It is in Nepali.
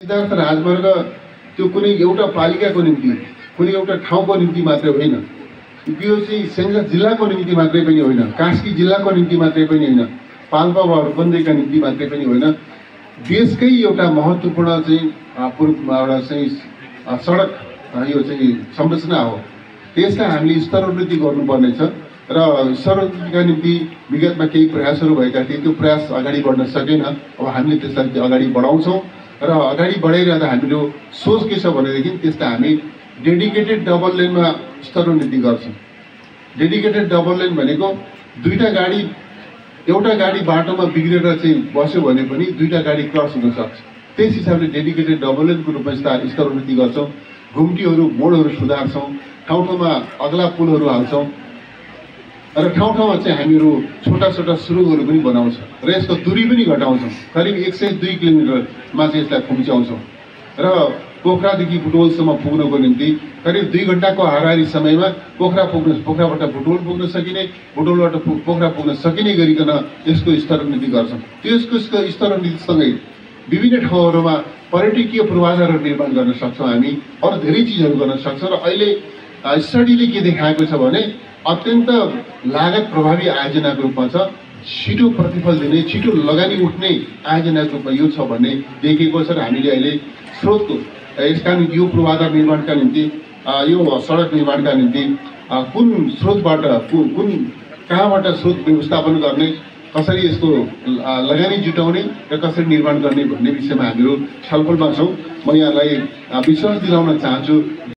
सिद्धार्थ राजमार्ग त्यो कुनै एउटा पालिकाको निम्ति कुनै एउटा ठाउँको निम्ति मात्रै होइन, यो चाहिँ स्याङ्जा जिल्लाको निम्ति मात्रै पनि होइन, कास्की जिल्लाको निम्ति मात्रै पनि होइन, पाल्पा वा रूपन्देहीका निम्ति मात्रै पनि होइन, देशकै एउटा महत्त्वपूर्ण चाहिँ एउटा चाहिँ सडक यो चाहिँ संरचना हो। त्यसलाई हामीले स्तरोन्नति गर्नुपर्नेछ र स्तरोन्नतिका निम्ति विगतमा केही प्रयासहरू भएका थिए, त्यो प्रयास अगाडि बढ्न सकेन। अब हामीले त्यसलाई अगाडि बढाउँछौँ र अगाडि बढाइरहँदा हाम्रो सोच के छ भनेदेखि त्यसलाई हामी डेडिकेटेड डबल लेनमा स्तरोन्नति गर्छौँ। डेडिकेटेड डबल लेन भनेको एउटा गाडी बाटोमा बिग्रेर चाहिँ बस्यो भने पनि दुईटा गाडी क्रस हुन सक्छ। त्यस हिसाबले डेडिकेटेड डबल लेनको रूपमा स्तरोन्नति गर्छौँ। घुम्टीहरू मोडहरू सुधार्छौँ, ठाउँ ठाउँमा अग्ला पुलहरू हाल्छौँ र ठाउँ ठाउँमा चाहिँ हामीहरू छोटा छोटा सुरुङहरू पनि बनाउँछौँ र यसको दूरी पनि घटाउँछौँ। करिब 102 किलोमिटरमा चाहिँ यसलाई खुम्च्याउँछौँ र पोखरादेखि बुटवलसम्म पुग्नको निम्ति करिब 2 घन्टाको हाराहारी समयमा पोखराबाट बुटवल पुग्न सकिने, बुटवलबाट पोखरा पुग्न सकिने गरिकन यसको स्तरोन्नति गर्छौँ। त्यसको स्तरोन्नतिसँगै विभिन्न ठाउँहरूमा पर्यटकीय पूर्वाधारहरू निर्माण गर्न सक्छौँ। हामी अरू धेरै चिजहरू गर्न सक्छौँ र अहिले स्टडीले के देखाएको छ भने अत्यन्त लागत प्रभावी आयोजनाको रूपमा छ, छिटो प्रतिफल दिने, छिटो लगानी उठ्ने आयोजनाको रूपमा यो छ भन्ने देखिएको छ र हामीले अहिले स्रोतको यसका निम्ति यो पूर्वाधार निर्माणका निम्ति यो सडक निर्माणका निम्ति कुन स्रोतबाट कहाँबाट स्रोत व्यवस्थापन गर्ने, कसरी यसको लगानी जुटाउने र कसरी निर्माण गर्ने भन्ने विषयमा हामीहरू छलफलमा छौँ। म यहाँलाई विश्वास दिलाउन चाहन्छु।